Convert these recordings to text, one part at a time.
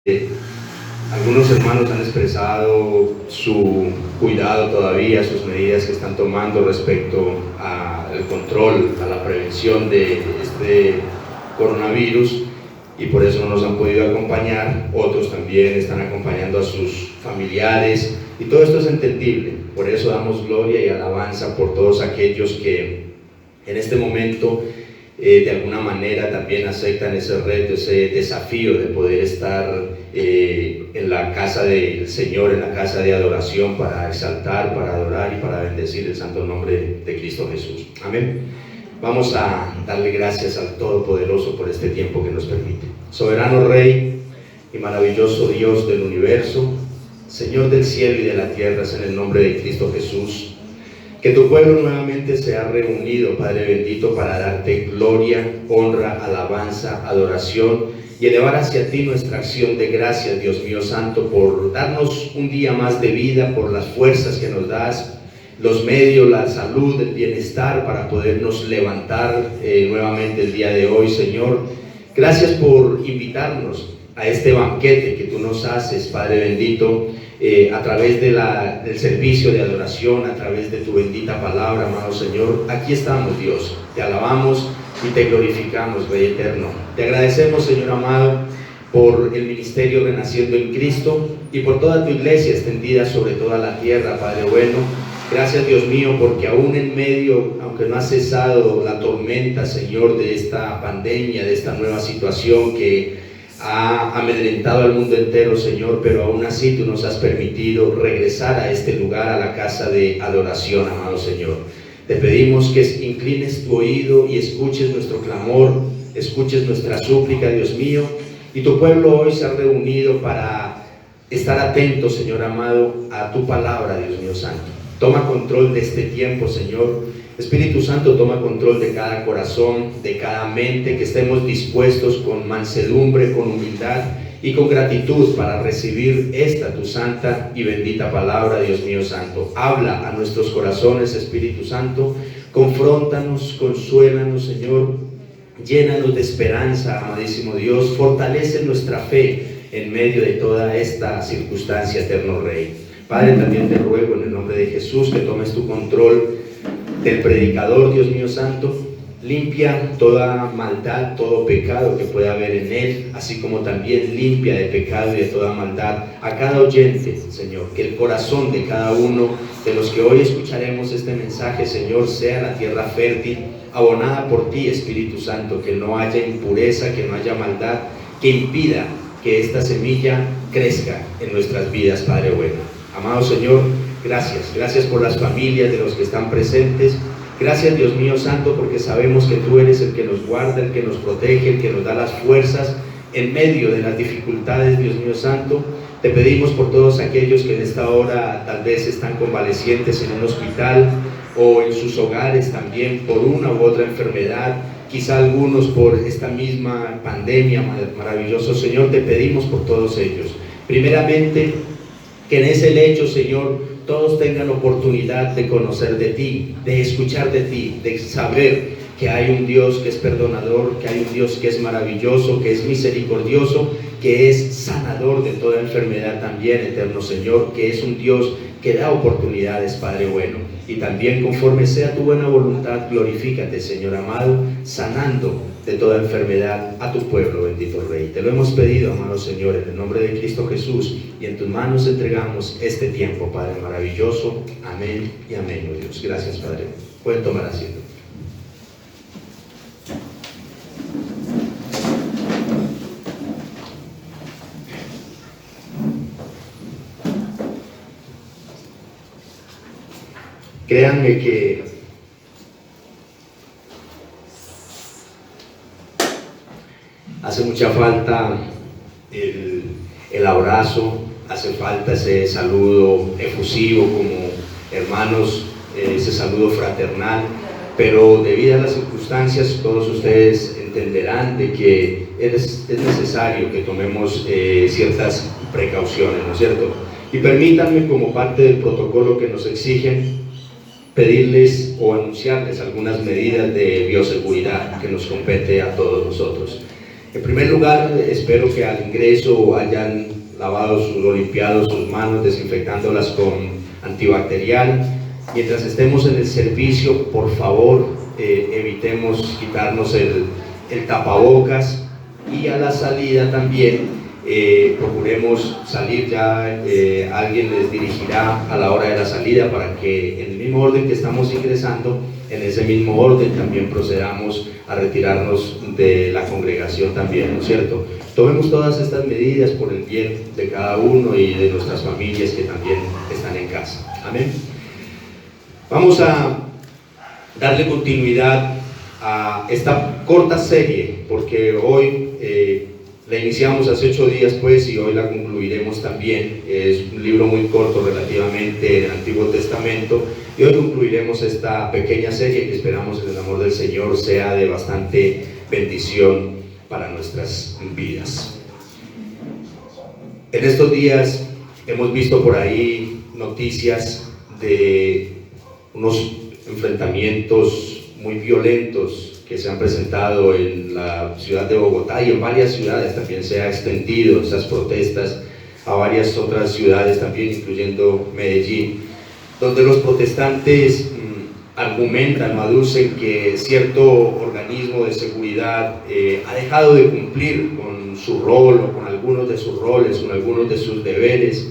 Algunos hermanos han expresado su cuidado todavía, sus medidas que están tomando respecto al control, a la prevención de este coronavirus, y por eso no nos han podido acompañar. Otros también están acompañando a sus familiares, y todo esto es entendible. Por eso damos gloria y alabanza por todos aquellos que en este momento de alguna manera también aceptan ese reto, ese desafío de poder estar en la casa del Señor, en la casa de adoración, para exaltar, para adorar y para bendecir el santo nombre de Cristo Jesús. Amén. Vamos a darle gracias al Todopoderoso por este tiempo que nos permite. Soberano Rey y maravilloso Dios del universo, Señor del cielo y de la tierra, es en el nombre de Cristo Jesús que tu pueblo nuevamente se ha reunido, Padre bendito, para darte gloria, honra, alabanza, adoración y elevar hacia ti nuestra acción de gracias, Dios mío santo, por darnos un día más de vida, por las fuerzas que nos das, los medios, la salud, el bienestar para podernos levantar nuevamente el día de hoy, Señor. Gracias por invitarnos a este banquete que tú nos haces, Padre bendito, a través del servicio de adoración, a través de tu bendita palabra, amado Señor. Aquí estamos, Dios, te alabamos y te glorificamos, Rey eterno. Te agradecemos, Señor amado, por el ministerio Renaciendo en Cristo y por toda tu iglesia extendida sobre toda la tierra, Padre bueno. Gracias, Dios mío, porque aún en medio, aunque no ha cesado la tormenta, Señor, de esta pandemia, de esta nueva situación que ha amedrentado al mundo entero, Señor, pero aún así tú nos has permitido regresar a este lugar, a la casa de adoración, amado Señor. Te pedimos que inclines tu oído y escuches nuestro clamor, escuches nuestra súplica, Dios mío, y tu pueblo hoy se ha reunido para estar atento, Señor amado, a tu palabra, Dios mío santo. Toma control de este tiempo, Señor. Espíritu Santo, toma control de cada corazón, de cada mente, que estemos dispuestos con mansedumbre, con humildad y con gratitud para recibir esta tu santa y bendita palabra, Dios mío santo. Habla a nuestros corazones, Espíritu Santo, confróntanos, consuélanos, Señor, llénanos de esperanza, amadísimo Dios, fortalece nuestra fe en medio de toda esta circunstancia, eterno Rey. Padre, también te ruego en el nombre de Jesús que tomes tu control del predicador, Dios mío santo. Limpia toda maldad, todo pecado que pueda haber en él, así como también limpia de pecado y de toda maldad a cada oyente, Señor. Que el corazón de cada uno de los que hoy escucharemos este mensaje, Señor, sea la tierra fértil, abonada por ti, Espíritu Santo. Que no haya impureza, que no haya maldad que impida que esta semilla crezca en nuestras vidas, Padre bueno. Amado Señor, gracias por las familias de los que están presentes. Gracias, Dios mío santo, porque sabemos que tú eres el que nos guarda, el que nos protege, el que nos da las fuerzas en medio de las dificultades, Dios mío santo. Te pedimos por todos aquellos que en esta hora tal vez están convalecientes en un hospital o en sus hogares también por una u otra enfermedad, quizá algunos por esta misma pandemia, maravilloso Señor. Te pedimos por todos ellos. Primeramente, que en ese lecho, Señor, todos tengan oportunidad de conocer de ti, de escuchar de ti, de saber que hay un Dios que es perdonador, que hay un Dios que es maravilloso, que es misericordioso, que es sanador de toda enfermedad también, eterno Señor, que es un Dios que da oportunidades, Padre bueno. Y también, conforme sea tu buena voluntad, glorifícate, Señor amado, sanando de toda enfermedad a tu pueblo, bendito Rey. Te lo hemos pedido, amado Señor, en el nombre de Cristo Jesús, y en tus manos entregamos este tiempo, Padre maravilloso. Amén y amén, oh Dios. Gracias, Padre. Pueden tomar asiento. Créanme que hace mucha falta el abrazo, hace falta ese saludo efusivo como hermanos, ese saludo fraternal, pero debido a las circunstancias todos ustedes entenderán de que es necesario que tomemos ciertas precauciones, ¿no es cierto? Y permítanme, como parte del protocolo que nos exigen, pedirles o anunciarles algunas medidas de bioseguridad que nos compete a todos nosotros. En primer lugar, espero que al ingreso hayan lavado o limpiado sus manos, desinfectándolas con antibacterial. Mientras estemos en el servicio, por favor, evitemos quitarnos el tapabocas, y a la salida también procuremos salir ya, alguien les dirigirá a la hora de la salida para que en el mismo orden que estamos ingresando, en ese mismo orden también procedamos a retirarnos de la congregación también, ¿no es cierto? Tomemos todas estas medidas por el bien de cada uno y de nuestras familias que también están en casa. Amén. Vamos a darle continuidad a esta corta serie, porque hoy la iniciamos hace 8 días pues, y hoy la concluiremos también. Es un libro muy corto relativamente del Antiguo Testamento, y hoy concluiremos esta pequeña serie que esperamos en el amor del Señor sea de bastante bendición para nuestras vidas. En estos días hemos visto por ahí noticias de unos enfrentamientos muy violentos que se han presentado en la ciudad de Bogotá, y en varias ciudades también se ha extendido esas protestas a varias otras ciudades también, incluyendo Medellín, donde los protestantes argumentan o aducen que cierto organismo de seguridad ha dejado de cumplir con su rol o con algunos de sus roles, con algunos de sus deberes,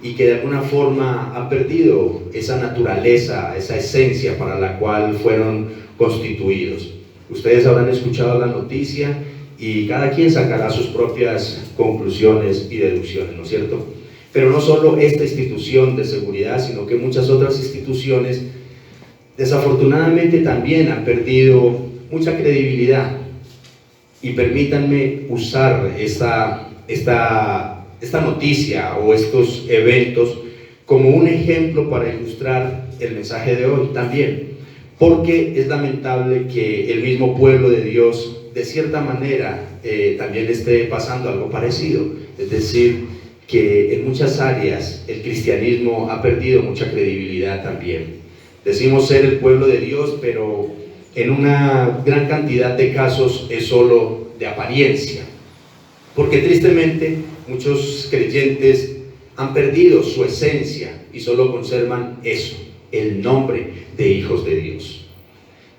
y que de alguna forma han perdido esa naturaleza, esa esencia para la cual fueron constituidos. Ustedes habrán escuchado la noticia y cada quien sacará sus propias conclusiones y deducciones, ¿no es cierto? Pero no solo esta institución de seguridad, sino que muchas otras instituciones desafortunadamente también han perdido mucha credibilidad. Y permítanme usar esta noticia o estos eventos como un ejemplo para ilustrar el mensaje de hoy también, porque es lamentable que el mismo pueblo de Dios de cierta manera también esté pasando algo parecido. Es decir, que en muchas áreas el cristianismo ha perdido mucha credibilidad también. Decimos ser el pueblo de Dios, pero en una gran cantidad de casos es solo de apariencia, porque tristemente muchos creyentes han perdido su esencia y solo conservan eso, el nombre de hijos de Dios.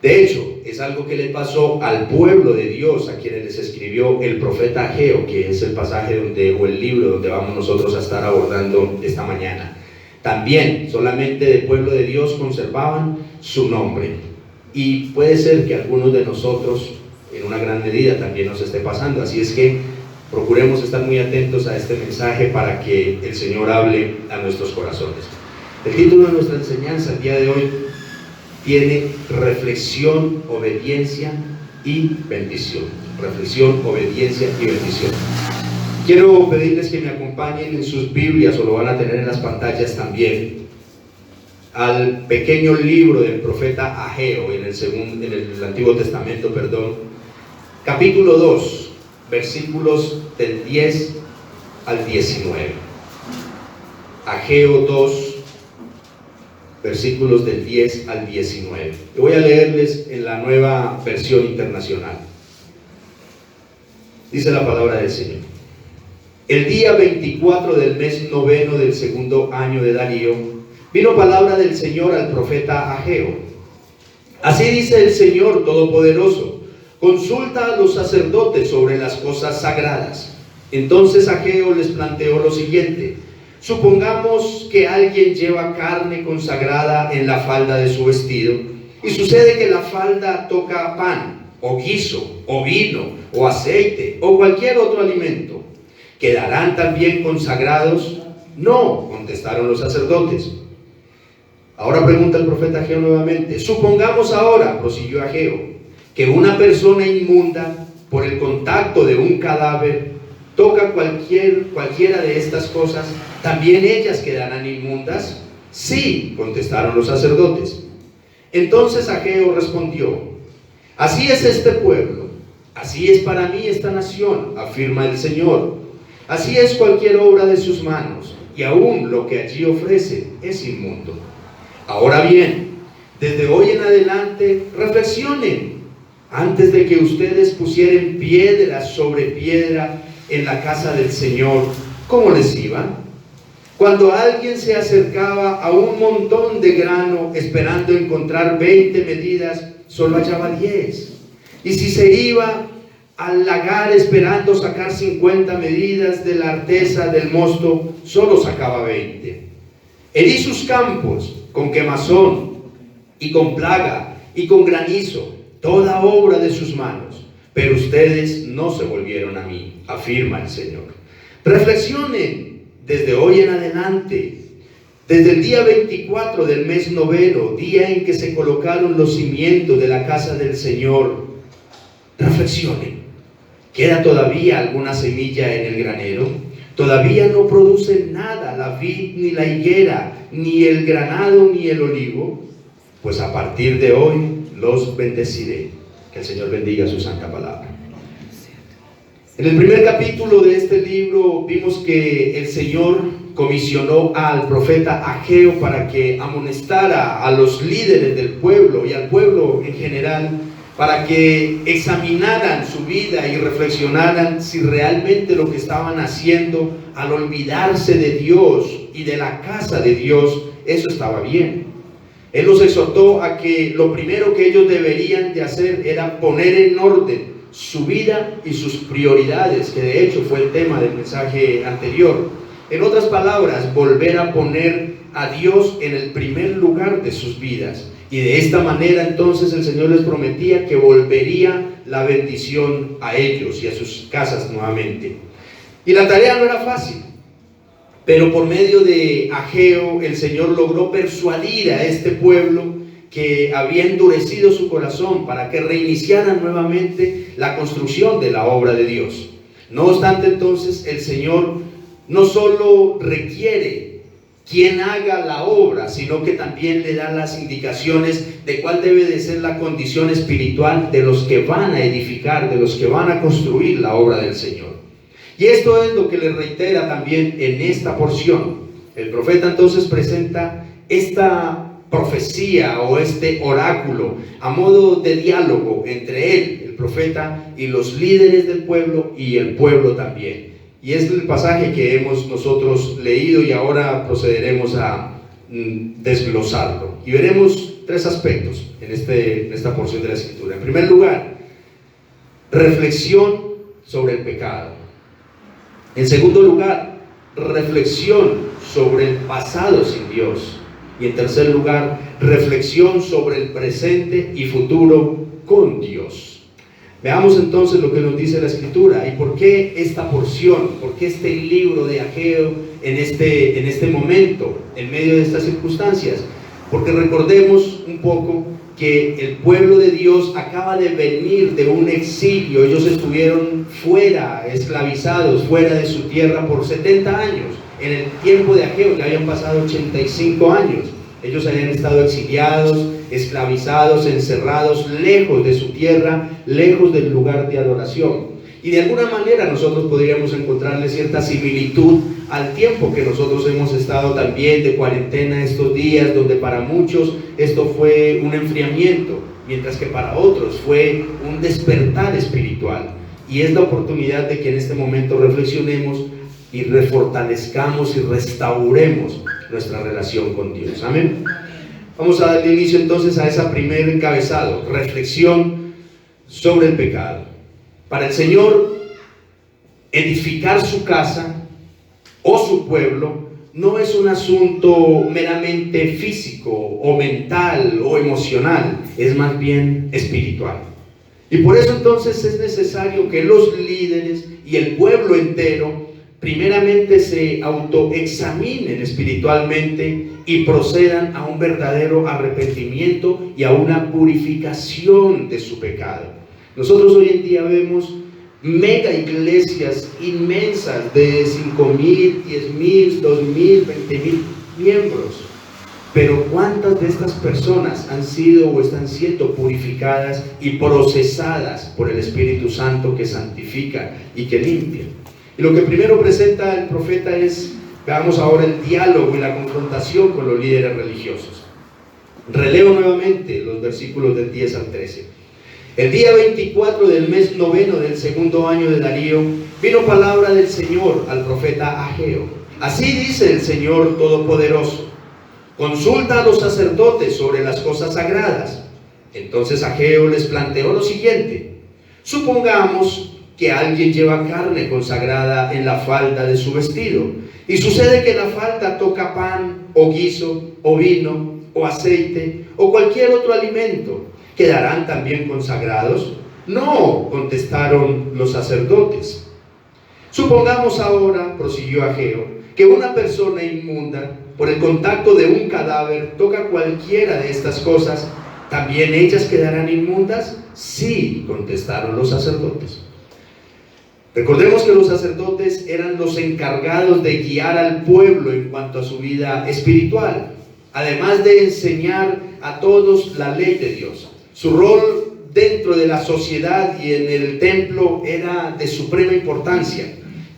De hecho, es algo que le pasó al pueblo de Dios, a quienes les escribió el profeta Ageo, que es el pasaje o el libro donde vamos nosotros a estar abordando esta mañana. También solamente del pueblo de Dios conservaban su nombre, y puede ser que algunos de nosotros en una gran medida también nos esté pasando. Así es que procuremos estar muy atentos a este mensaje para que el Señor hable a nuestros corazones. El título de nuestra enseñanza el día de hoy tiene reflexión, obediencia y bendición. Reflexión, obediencia y bendición. Quiero pedirles que me acompañen en sus Biblias, o lo van a tener en las pantallas también, al pequeño libro del profeta Ageo en el Antiguo Testamento, capítulo 2, versículos del 10 al 19. Ageo 2, versículos del 10 al 19. Yo voy a leerles en la Nueva Versión Internacional. Dice la palabra del Señor. El día 24 del mes noveno del segundo año de Darío, vino palabra del Señor al profeta Ageo. Así dice el Señor Todopoderoso: consulta a los sacerdotes sobre las cosas sagradas. Entonces Ageo les planteó lo siguiente: supongamos que alguien lleva carne consagrada en la falda de su vestido, y sucede que la falda toca pan, o guiso, o vino, o aceite, o cualquier otro alimento. ¿Quedarán también consagrados? No, contestaron los sacerdotes. Ahora pregunta el profeta Ageo nuevamente: supongamos ahora, prosiguió Ageo, que una persona inmunda, por el contacto de un cadáver, toca cualquiera de estas cosas, ¿también ellas quedarán inmundas? Sí, contestaron los sacerdotes. Entonces Ageo respondió: así es este pueblo, así es para mí esta nación, afirma el Señor. Así es cualquier obra de sus manos, y aún lo que allí ofrecen es inmundo. Ahora bien, desde hoy en adelante reflexionen antes de que ustedes pusieran piedra sobre piedra en la casa del Señor, ¿cómo les iba? Cuando alguien se acercaba a un montón de grano esperando encontrar 20 medidas, solo hallaba 10. Y si se iba al lagar esperando sacar 50 medidas de la arteza del mosto, solo sacaba 20. Herí sus campos con quemazón y con plaga y con granizo, toda obra de sus manos, pero ustedes no se volvieron a mí, afirma el Señor. Reflexionen desde hoy en adelante, desde el día 24 del mes noveno, día en que se colocaron los cimientos de la casa del Señor. Reflexionen. ¿Queda todavía alguna semilla en el granero? ¿Todavía no produce nada la vid, ni la higuera, ni el granado, ni el olivo? Pues a partir de hoy los bendeciré. Que el Señor bendiga su santa palabra. En el primer capítulo de este libro vimos que el Señor comisionó al profeta Ageo para que amonestara a los líderes del pueblo y al pueblo en general, para que examinaran su vida y reflexionaran si realmente lo que estaban haciendo al olvidarse de Dios y de la casa de Dios, eso estaba bien. Él los exhortó a que lo primero que ellos deberían de hacer era poner en orden su vida y sus prioridades, que de hecho fue el tema del mensaje anterior. En otras palabras, volver a poner a Dios en el primer lugar de sus vidas. Y de esta manera entonces el Señor les prometía que volvería la bendición a ellos y a sus casas nuevamente. Y la tarea no era fácil, pero por medio de Ageo el Señor logró persuadir a este pueblo que había endurecido su corazón para que reiniciaran nuevamente la construcción de la obra de Dios. No obstante, entonces el Señor no solo requiere quien haga la obra, sino que también le da las indicaciones de cuál debe de ser la condición espiritual de los que van a edificar, de los que van a construir la obra del Señor. Y esto es lo que le reitera también en esta porción. El profeta entonces presenta esta profecía o este oráculo a modo de diálogo entre él, el profeta, y los líderes del pueblo y el pueblo también. Y es el pasaje que hemos nosotros leído y ahora procederemos a desglosarlo. Y veremos tres aspectos en esta porción de la Escritura. En primer lugar, reflexión sobre el pecado. En segundo lugar, reflexión sobre el pasado sin Dios. Y en tercer lugar, reflexión sobre el presente y futuro con Dios. Veamos entonces lo que nos dice la Escritura y por qué esta porción, por qué este libro de Ageo en este momento, en medio de estas circunstancias. Porque recordemos un poco que el pueblo de Dios acaba de venir de un exilio. Ellos estuvieron fuera, esclavizados, fuera de su tierra por 70 años. En el tiempo de Ageo ya habían pasado 85 años. Ellos habían estado exiliados, esclavizados, encerrados, lejos de su tierra, lejos del lugar de adoración. Y de alguna manera nosotros podríamos encontrarle cierta similitud al tiempo que nosotros hemos estado también de cuarentena estos días, donde para muchos esto fue un enfriamiento, mientras que para otros fue un despertar espiritual. Y es la oportunidad de que en este momento reflexionemos y refortalezcamos y restauremos nuestra relación con Dios. Amén. Vamos a darle inicio entonces a esa primer encabezado, reflexión sobre el pecado. Para el Señor, edificar su casa o su pueblo no es un asunto meramente físico o mental o emocional, es más bien espiritual. Y por eso entonces es necesario que los líderes y el pueblo entero primeramente se autoexaminen espiritualmente y procedan a un verdadero arrepentimiento y a una purificación de su pecado. Nosotros hoy en día vemos mega iglesias inmensas de 5,000, 10,000, 2,000, 20,000 miembros. Pero ¿cuántas de estas personas han sido o están siendo purificadas y procesadas por el Espíritu Santo que santifica y que limpia? Y lo que primero presenta el profeta es, veamos ahora el diálogo y la confrontación con los líderes religiosos. Releo nuevamente los versículos del 10 al 13. El día 24 del mes noveno del segundo año de Darío, vino palabra del Señor al profeta Ageo. Así dice el Señor Todopoderoso: consulta a los sacerdotes sobre las cosas sagradas. Entonces Ageo les planteó lo siguiente: supongamos que alguien lleva carne consagrada en la falda de su vestido, y sucede que la falda toca pan, o guiso, o vino, o aceite, o cualquier otro alimento. ¿Quedarán también consagrados? No, contestaron los sacerdotes. Supongamos ahora, prosiguió Ageo, que una persona inmunda, por el contacto de un cadáver, toca cualquiera de estas cosas. ¿También ellas quedarán inmundas? Sí, contestaron los sacerdotes. Recordemos que los sacerdotes eran los encargados de guiar al pueblo en cuanto a su vida espiritual, además de enseñar a todos la ley de Dios. Su rol dentro de la sociedad y en el templo era de suprema importancia.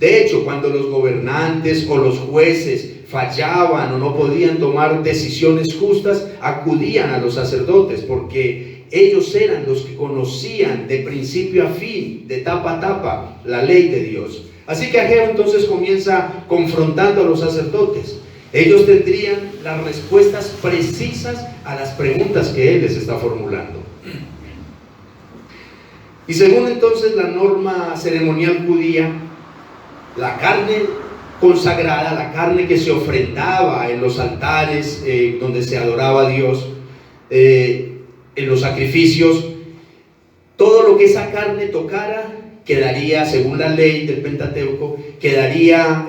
De hecho, cuando los gobernantes o los jueces fallaban o no podían tomar decisiones justas, acudían a los sacerdotes, porque ellos eran los que conocían de principio a fin, de tapa a tapa, la ley de Dios. Así que Ageo entonces comienza confrontando a los sacerdotes. Ellos tendrían las respuestas precisas a las preguntas que él les está formulando. Y según entonces la norma ceremonial judía, la carne consagrada, la carne que se ofrendaba en los altares donde se adoraba a Dios, en los sacrificios, todo lo que esa carne tocara quedaría, según la ley del Pentateuco, quedaría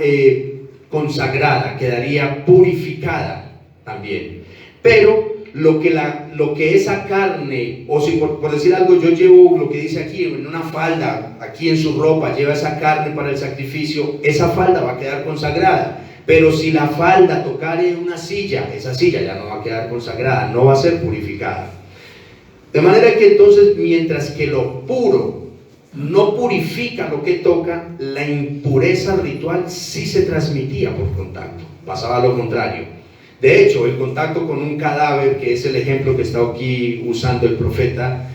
consagrada, quedaría purificada también. Pero lo que esa carne, o si por decir algo, yo llevo lo que dice aquí en una falda, aquí en su ropa, lleva esa carne para el sacrificio, esa falda va a quedar consagrada. Pero si la falda tocare una silla, esa silla ya no va a quedar consagrada, no va a ser purificada. De manera que entonces, mientras que lo puro no purifica lo que toca, la impureza ritual sí se transmitía por contacto, pasaba lo contrario. De hecho, el contacto con un cadáver, que es el ejemplo que está aquí usando el profeta,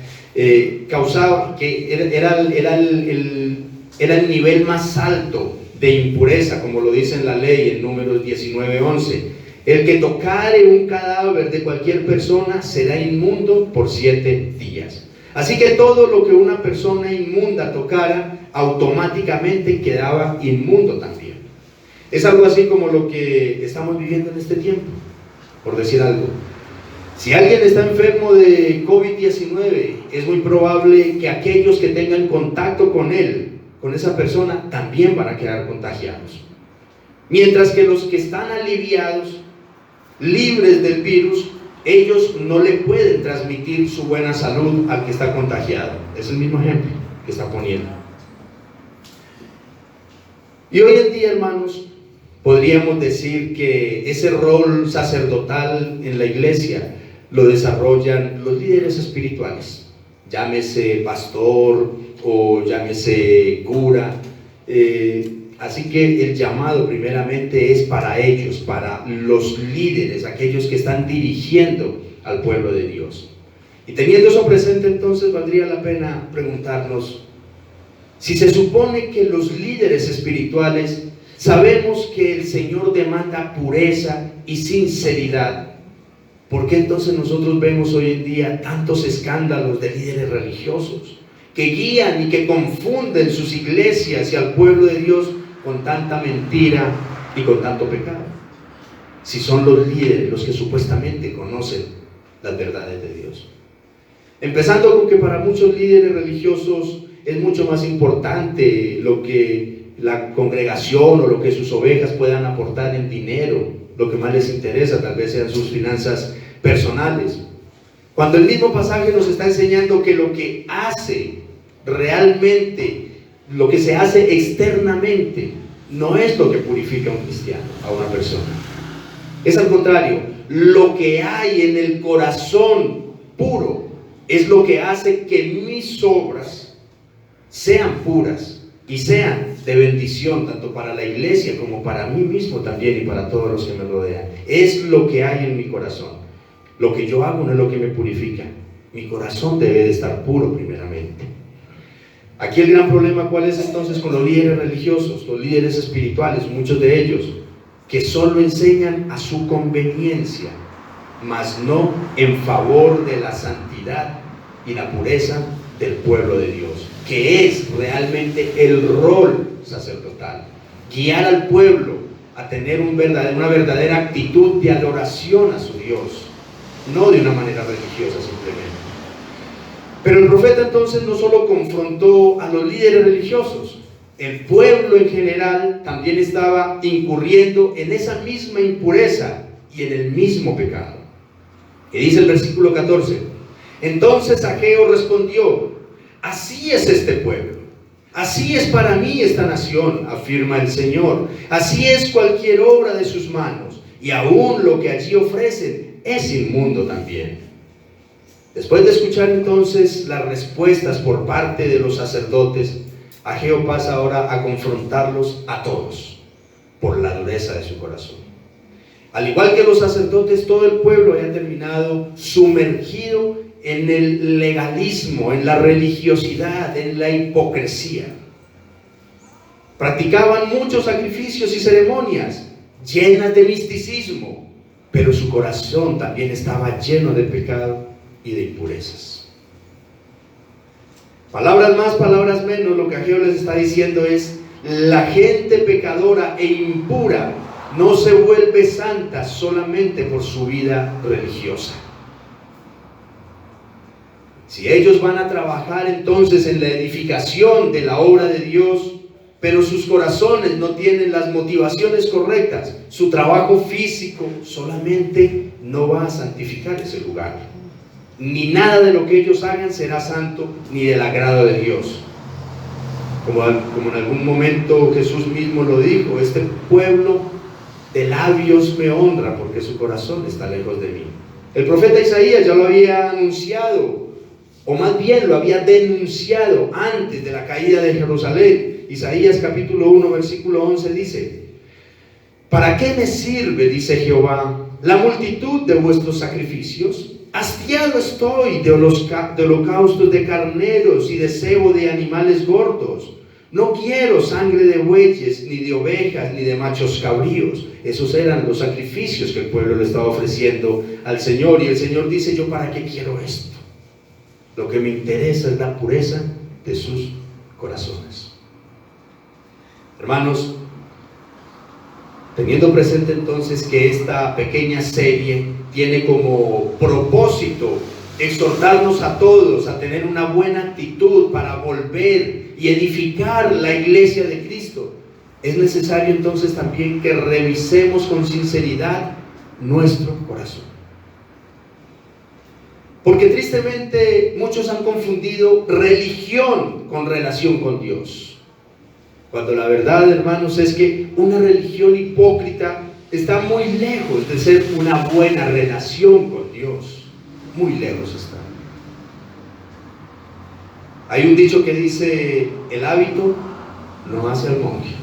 causaba que era el nivel más alto de impureza, como lo dice en la ley en Números 19:11. El que tocare un cadáver de cualquier persona será inmundo por 7 días. Así que todo lo que una persona inmunda tocara, automáticamente quedaba inmundo también. Es algo así como lo que estamos viviendo en este tiempo, por decir algo. Si alguien está enfermo de COVID-19, es muy probable que aquellos que tengan contacto con él, con esa persona, también van a quedar contagiados. Mientras que los que están aliviados, libres del virus, ellos no le pueden transmitir su buena salud al que está contagiado. Es el mismo ejemplo que está poniendo. Y hoy en día, hermanos, podríamos decir que ese rol sacerdotal en la iglesia lo desarrollan los líderes espirituales, llámese pastor o llámese cura. Así que el llamado primeramente es para ellos, para los líderes, aquellos que están dirigiendo al pueblo de Dios. Y teniendo eso presente, entonces valdría la pena preguntarnos: si se supone que los líderes espirituales sabemos que el Señor demanda pureza y sinceridad, ¿por qué entonces nosotros vemos hoy en día tantos escándalos de líderes religiosos que guían y que confunden sus iglesias y al pueblo de Dios con tanta mentira y con tanto pecado? Si son los líderes los que supuestamente conocen las verdades de Dios. Empezando con que para muchos líderes religiosos es mucho más importante lo que la congregación o lo que sus ovejas puedan aportar en dinero. Lo que más les interesa tal vez sean sus finanzas personales, cuando el mismo pasaje nos está enseñando que lo que hace realmente, lo que se hace externamente, no es lo que purifica a un cristiano, a una persona. Es al contrario, lo que hay en el corazón puro es lo que hace que mis obras sean puras y sean de bendición tanto para la iglesia como para mí mismo también y para todos los que me rodean. Es lo que hay en mi corazón. Lo que yo hago no es lo que me purifica. Mi corazón debe de estar puro primeramente. Aquí el gran problema, ¿cuál es entonces con los líderes religiosos, los líderes espirituales, muchos de ellos, que solo enseñan a su conveniencia, mas no en favor de la santidad y la pureza del pueblo de Dios, que es realmente el rol sacerdotal, guiar al pueblo a tener una verdadera actitud de adoración a su Dios, no de una manera religiosa simplemente. Pero el profeta entonces no solo confrontó a los líderes religiosos, el pueblo en general también estaba incurriendo en esa misma impureza y en el mismo pecado. Y dice el versículo 14: entonces Ageo respondió: así es este pueblo, así es para mí esta nación, afirma el Señor, así es cualquier obra de sus manos, y aún lo que allí ofrecen es inmundo también. Después de escuchar entonces las respuestas por parte de los sacerdotes, Ageo pasa ahora a confrontarlos a todos por la dureza de su corazón. Al igual que los sacerdotes, todo el pueblo había terminado sumergido en el legalismo, en la religiosidad, en la hipocresía. Practicaban muchos sacrificios y ceremonias llenas de misticismo, pero su corazón también estaba lleno de pecado y de impurezas. Palabras más, palabras menos, lo que Ageo les está diciendo es: la gente pecadora e impura no se vuelve santa solamente por su vida religiosa. Si ellos van a trabajar entonces en la edificación de la obra de Dios, pero sus corazones no tienen las motivaciones correctas, su trabajo físico solamente no va a santificar ese lugar. Ni nada de lo que ellos hagan será santo ni del agrado de Dios. Como en algún momento Jesús mismo lo dijo: este pueblo de labios me honra, porque su corazón está lejos de mí. El profeta Isaías ya lo había anunciado, o más bien lo había denunciado antes de la caída de Jerusalén. Isaías capítulo 1 versículo 11 dice: ¿para qué me sirve, dice Jehová, la multitud de vuestros sacrificios? Hastiado estoy de holocaustos de carneros y de cebo de animales gordos. No quiero sangre de bueyes, ni de ovejas, ni de machos cabríos. Esos eran los sacrificios que el pueblo le estaba ofreciendo al Señor. Y el Señor dice: yo para qué quiero esto. Lo que me interesa es la pureza de sus corazones. Hermanos, teniendo presente entonces que esta pequeña serie tiene como propósito exhortarnos a todos a tener una buena actitud para volver y edificar la iglesia de Cristo, es necesario entonces también que revisemos con sinceridad nuestro corazón. Porque tristemente muchos han confundido religión con relación con Dios, cuando la verdad, hermanos, es que una religión hipócrita está muy lejos de ser una buena relación con Dios. Muy lejos está. Hay un dicho que dice: el hábito no hace al monje.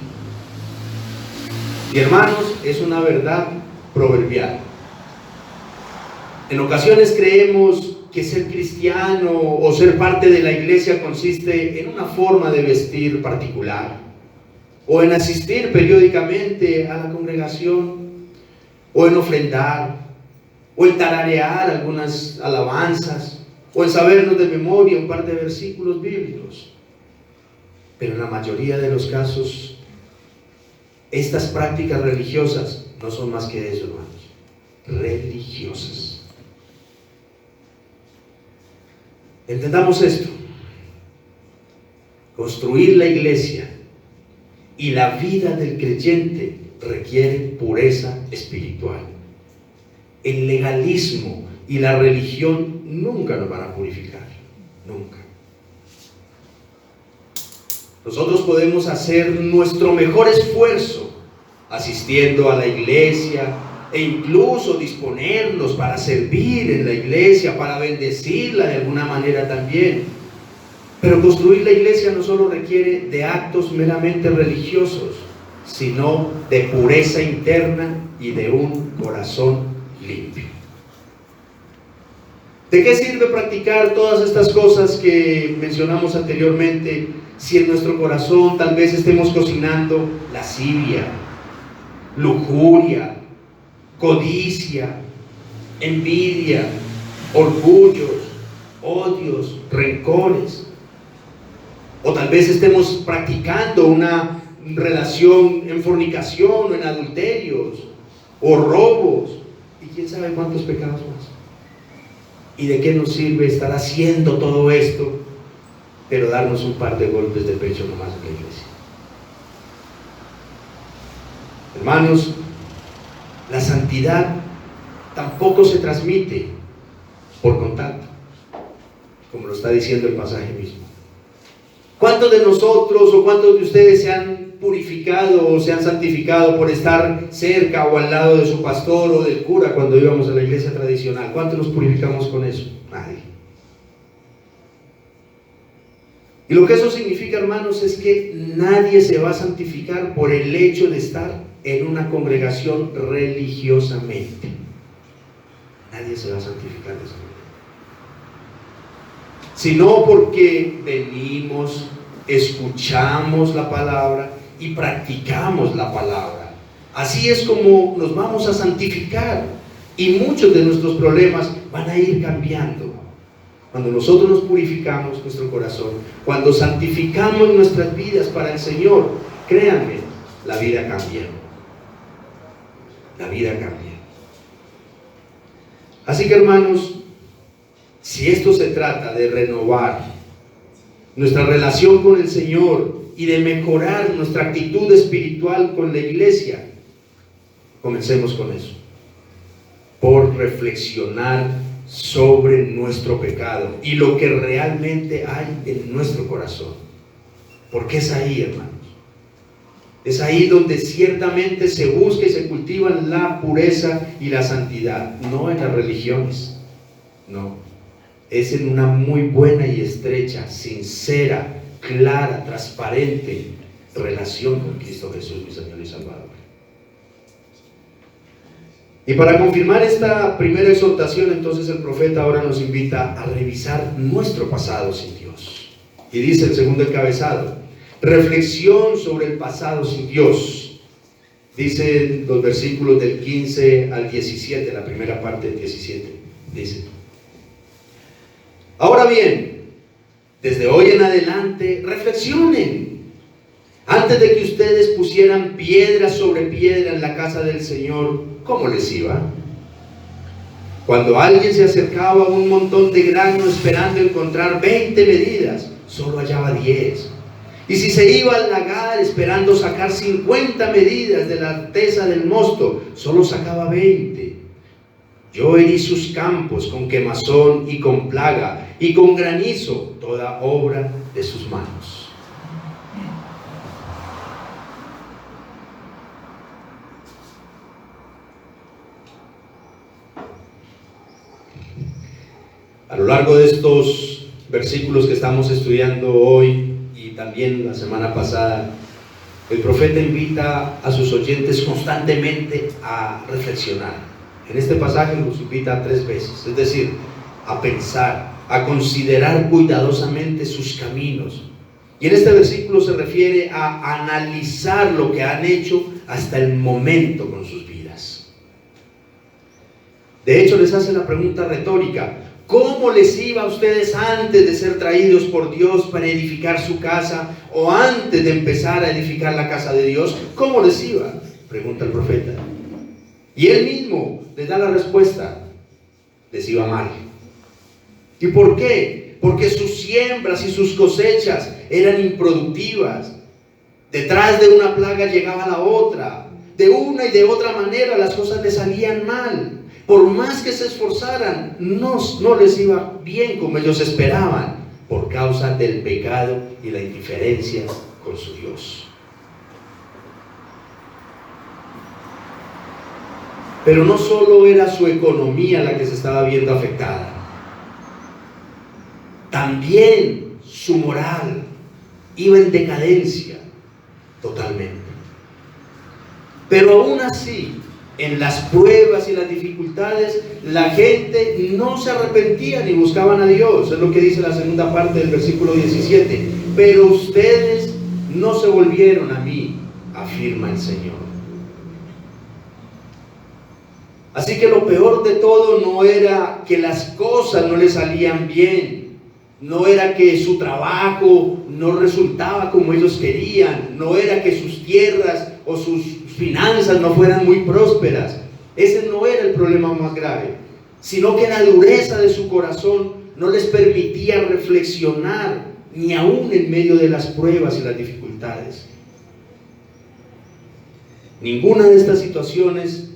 Y hermanos, es una verdad proverbial. En ocasiones creemos que ser cristiano o ser parte de la iglesia consiste en una forma de vestir particular, o en asistir periódicamente a la congregación, o en ofrendar, o en tararear algunas alabanzas, o en sabernos de memoria un par de versículos bíblicos. Pero en la mayoría de los casos, estas prácticas religiosas no son más que eso, hermanos: religiosas. Entendamos esto: construir la iglesia y la vida del creyente requiere pureza espiritual. El legalismo y la religión nunca nos van a purificar, nunca. Nosotros podemos hacer nuestro mejor esfuerzo asistiendo a la iglesia e incluso disponernos para servir en la iglesia, para bendecirla de alguna manera también. Pero construir la iglesia no solo requiere de actos meramente religiosos, sino de pureza interna y de un corazón limpio. ¿De qué sirve practicar todas estas cosas que mencionamos anteriormente si en nuestro corazón tal vez estemos cocinando lascivia, lujuria, codicia, envidia, orgullos, odios, rencores? O tal vez estemos practicando una relación en fornicación o en adulterios o robos y quién sabe cuántos pecados más. ¿Y de qué nos sirve estar haciendo todo esto, pero darnos un par de golpes de pecho nomás en la iglesia? Hermanos, la santidad tampoco se transmite por contacto, como lo está diciendo el pasaje mismo. ¿Cuántos de nosotros o cuántos de ustedes se han purificado o se han santificado por estar cerca o al lado de su pastor o del cura cuando íbamos a la iglesia tradicional? ¿Cuántos nos purificamos con eso? Nadie. Y lo que eso significa, hermanos, es que nadie se va a santificar por el hecho de estar en una congregación religiosamente. Nadie se va a santificar de esa manera. Sino porque venimos, escuchamos la palabra y practicamos la palabra. Así es como nos vamos a santificar y muchos de nuestros problemas van a ir cambiando. Cuando nosotros nos purificamos nuestro corazón, cuando santificamos nuestras vidas para el Señor, créanme, la vida cambia. La vida cambia. Así que, hermanos, si esto se trata de renovar nuestra relación con el Señor y de mejorar nuestra actitud espiritual con la iglesia, comencemos con eso, por reflexionar sobre nuestro pecado y lo que realmente hay en nuestro corazón, porque es ahí, hermanos, es ahí donde ciertamente se busca y se cultiva la pureza y la santidad, no en las religiones, no. Es en una muy buena y estrecha, sincera, clara, transparente relación con Cristo Jesús, mi Señor y Salvador. Y para confirmar esta primera exhortación, entonces el profeta ahora nos invita a revisar nuestro pasado sin Dios. Y dice el segundo encabezado: reflexión sobre el pasado sin Dios. Dice los versículos del 15 al 17, la primera parte del 17. Dice: ahora bien, desde hoy en adelante, reflexionen. Antes de que ustedes pusieran piedra sobre piedra en la casa del Señor, ¿cómo les iba? Cuando alguien se acercaba a un montón de grano esperando encontrar 20 medidas, solo hallaba 10. Y si se iba al lagar esperando sacar 50 medidas de la alteza del mosto, solo sacaba 20. Yo herí sus campos con quemazón y con plaga, y con granizo toda obra de sus manos. A lo largo de estos versículos que estamos estudiando hoy y también la semana pasada, el profeta invita a sus oyentes constantemente a reflexionar. En este pasaje nos invita 3 veces, es decir, a pensar, a considerar cuidadosamente sus caminos. Y en este versículo se refiere a analizar lo que han hecho hasta el momento con sus vidas. De hecho, les hace la pregunta retórica: ¿cómo les iba a ustedes antes de ser traídos por Dios para edificar su casa, o antes de empezar a edificar la casa de Dios? ¿Cómo les iba?, pregunta el profeta. Y él mismo les da la respuesta: les iba mal. ¿Y por qué? Porque sus siembras y sus cosechas eran improductivas. Detrás de una plaga llegaba la otra. De una y de otra manera las cosas les salían mal. Por más que se esforzaran, no les iba bien como ellos esperaban, por causa del pecado y la indiferencia con su Dios. Pero no solo era su economía la que se estaba viendo afectada, también su moral iba en decadencia totalmente. Pero aún así, en las pruebas y las dificultades, la gente no se arrepentía ni buscaban a Dios. Es lo que dice la segunda parte del versículo 17. Pero ustedes no se volvieron a mí, afirma el Señor. Así que lo peor de todo no era que las cosas no le salían bien, no era que su trabajo no resultaba como ellos querían, no era que sus tierras o sus finanzas no fueran muy prósperas. Ese no era el problema más grave, sino que la dureza de su corazón no les permitía reflexionar, ni aún en medio de las pruebas y las dificultades. Ninguna de estas situaciones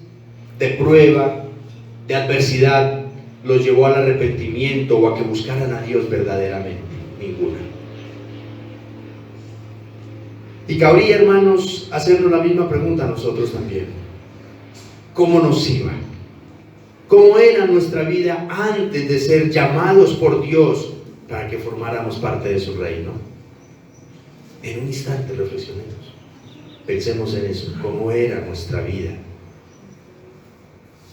de prueba, de adversidad, los llevó al arrepentimiento o a que buscaran a Dios verdaderamente. Ninguna. Y cabría, hermanos, hacernos la misma pregunta a nosotros también. ¿Cómo nos iba? ¿Cómo era nuestra vida antes de ser llamados por Dios para que formáramos parte de su reino? En un instante reflexionemos. Pensemos en eso. ¿Cómo era nuestra vida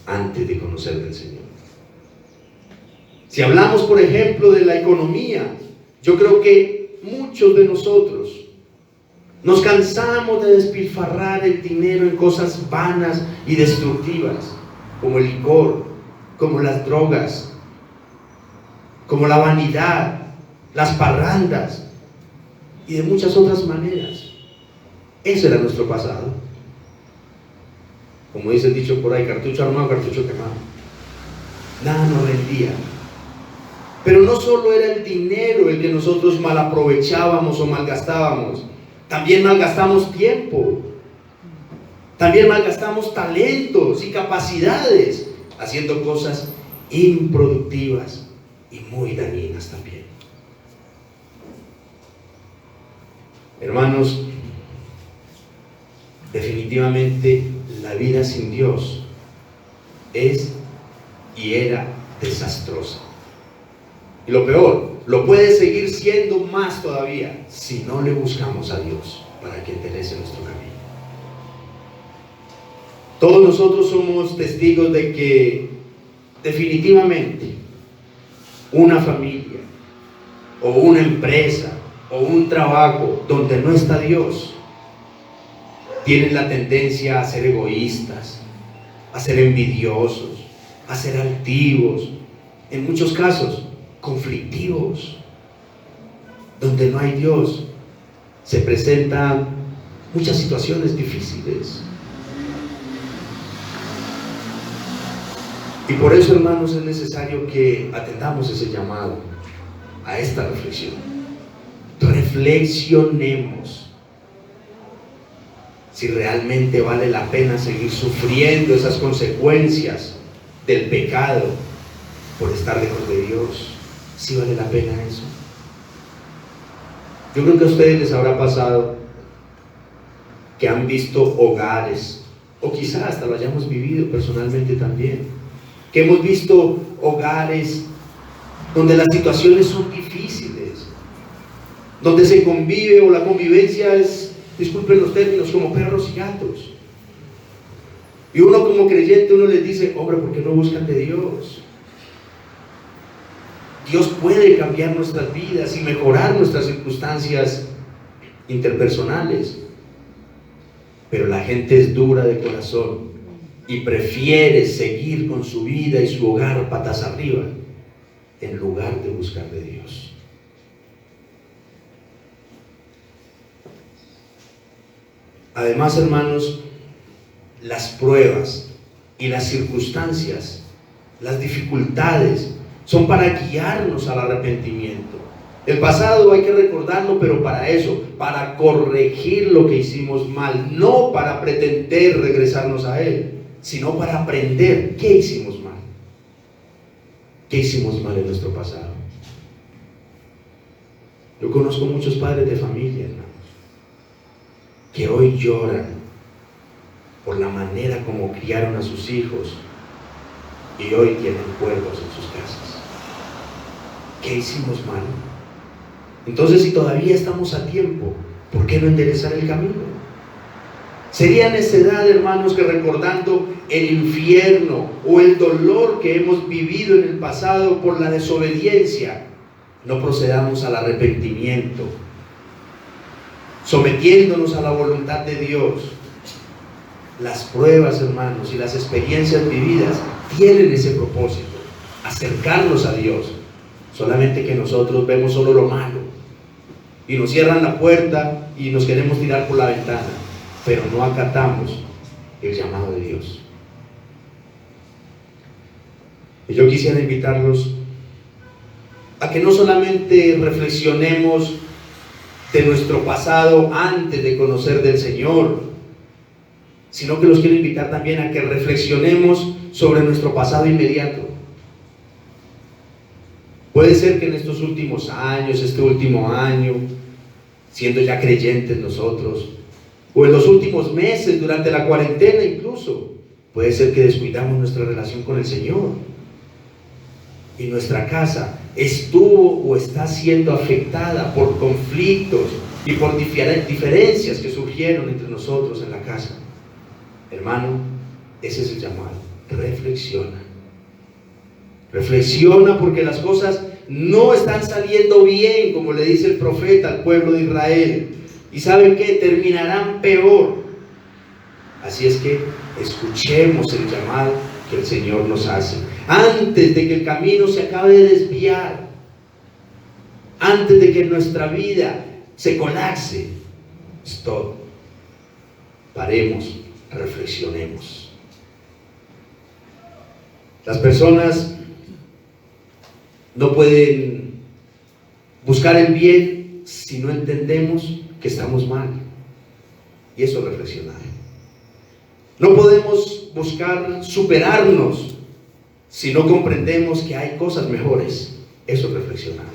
antes de conocer del Señor? Si hablamos, por ejemplo, de la economía, yo creo que muchos de nosotros nos cansamos de despilfarrar el dinero en cosas vanas y destructivas, como el licor, como las drogas, como la vanidad, las parrandas y de muchas otras maneras. Ese era nuestro pasado. Como dice el dicho por ahí, cartucho armado, cartucho quemado. Nada nos rendía. Pero no solo era el dinero el que nosotros mal aprovechábamos o malgastábamos, también malgastamos tiempo, también malgastamos talentos y capacidades haciendo cosas improductivas y muy dañinas también. Hermanos, definitivamente la vida sin Dios es y era desastrosa. Y lo peor, lo puede seguir siendo más todavía si no le buscamos a Dios para que enderece nuestro camino. Todos nosotros somos testigos de que definitivamente una familia o una empresa o un trabajo donde no está Dios tienen la tendencia a ser egoístas, a ser envidiosos, a ser altivos, en muchos casos conflictivos. Donde no hay Dios se presentan muchas situaciones difíciles. Y por eso, hermanos, es necesario que atendamos ese llamado a esta reflexión. Reflexionemos si realmente vale la pena seguir sufriendo esas consecuencias del pecado por estar lejos de Dios. Si vale la pena eso. Yo creo que a ustedes les habrá pasado que han visto hogares, o quizás hasta lo hayamos vivido personalmente también, que hemos visto hogares donde las situaciones son difíciles, donde se convive o la convivencia es, disculpen los términos, como perros y gatos. Y uno como creyente, uno les dice, hombre, ¿por qué no buscan de Dios? Dios puede cambiar nuestras vidas y mejorar nuestras circunstancias interpersonales. Pero la gente es dura de corazón y prefiere seguir con su vida y su hogar patas arriba en lugar de buscar de Dios. Además, hermanos, las pruebas y las circunstancias, las dificultades, son para guiarnos al arrepentimiento. El pasado hay que recordarlo, pero para eso, para corregir lo que hicimos mal, no para pretender regresarnos a Él, sino para aprender qué hicimos mal. ¿Qué hicimos mal en nuestro pasado? Yo conozco muchos padres de familia, hermanos, que hoy lloran por la manera como criaron a sus hijos y hoy tienen cuervos en sus casas. ¿Qué hicimos mal? Entonces, si todavía estamos a tiempo, ¿por qué no enderezar el camino? Sería necedad, hermanos, que recordando el infierno o el dolor que hemos vivido en el pasado por la desobediencia, no procedamos al arrepentimiento, sometiéndonos a la voluntad de Dios. Las pruebas, hermanos, y las experiencias vividas tienen ese propósito, acercarnos a Dios. Solamente que nosotros vemos solo lo malo y nos cierran la puerta y nos queremos tirar por la ventana, pero no acatamos el llamado de Dios. Y yo quisiera invitarlos a que no solamente reflexionemos de nuestro pasado antes de conocer del Señor, sino que los quiero invitar también a que reflexionemos sobre nuestro pasado inmediato. Puede ser que en estos últimos años, este último año, siendo ya creyentes nosotros, o en los últimos meses, durante la cuarentena incluso, puede ser que descuidamos nuestra relación con el Señor. Y nuestra casa estuvo o está siendo afectada por conflictos y por diferencias que surgieron entre nosotros en la casa. Hermano, ese es el llamado. Reflexiona. Reflexiona, porque las cosas no están saliendo bien, como le dice el profeta al pueblo de Israel. Y ¿saben qué? Terminarán peor. Así es que escuchemos el llamado que el Señor nos hace. Antes de que el camino se acabe de desviar, antes de que nuestra vida se colapse, stop. Paremos, reflexionemos. Las personas no pueden buscar el bien si no entendemos que estamos mal. Y eso es reflexionar. No podemos buscar superarnos si no comprendemos que hay cosas mejores. Eso es reflexionar.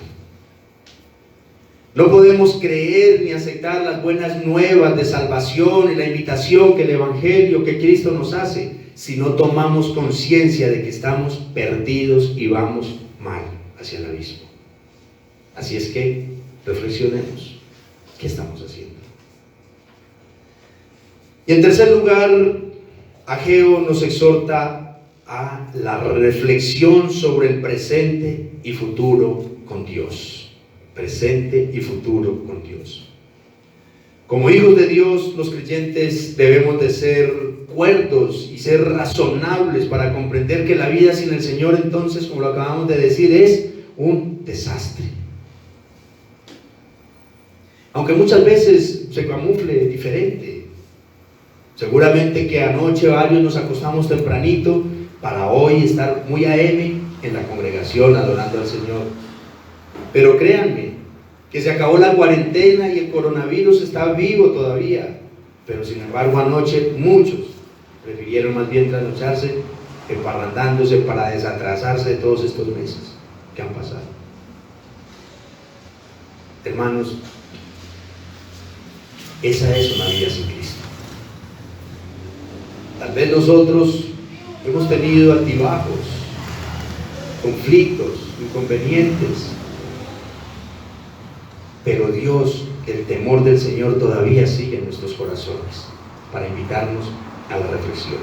No podemos creer ni aceptar las buenas nuevas de salvación y la invitación que el Evangelio, que Cristo nos hace, si no tomamos conciencia de que estamos perdidos y vamos mal hacia el abismo. Así es que reflexionemos. ¿Qué estamos haciendo? Y en tercer lugar, Ageo nos exhorta a la reflexión sobre el presente y futuro con Dios. Presente y futuro con Dios. Como hijos de Dios, los creyentes debemos de ser cuerdos y ser razonables para comprender que la vida sin el Señor, entonces, como lo acabamos de decir, es un desastre. Aunque muchas veces se camufle diferente. Seguramente que anoche varios nos acostamos tempranito para hoy estar muy AM en la congregación adorando al Señor. Pero créanme que se acabó la cuarentena y el coronavirus está vivo todavía. Pero sin embargo anoche muchos prefirieron más bien trasnocharse emparrandándose para desatrasarse de todos estos meses que han pasado. Hermanos, esa es una vida sin Cristo. Tal vez nosotros hemos tenido altibajos, conflictos, inconvenientes, pero Dios, el temor del Señor todavía sigue en nuestros corazones para invitarnos a la reflexión.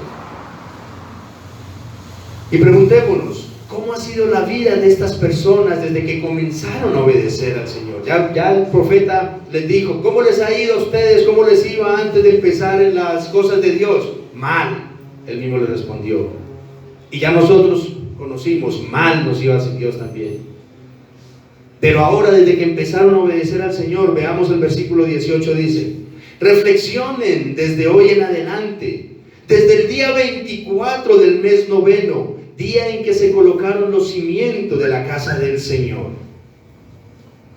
Y preguntémonos, ¿cómo ha sido la vida de estas personas desde que comenzaron a obedecer al Señor? Ya el profeta les dijo, ¿cómo les ha ido a ustedes? ¿Cómo les iba antes de empezar en las cosas de Dios? Mal, él mismo les respondió. Y ya nosotros conocimos, mal nos iba sin Dios también. Pero ahora, desde que empezaron a obedecer al Señor, veamos el versículo 18, dice: reflexionen desde hoy en adelante, desde el día 24 del mes noveno, día en que se colocaron los cimientos de la casa del Señor.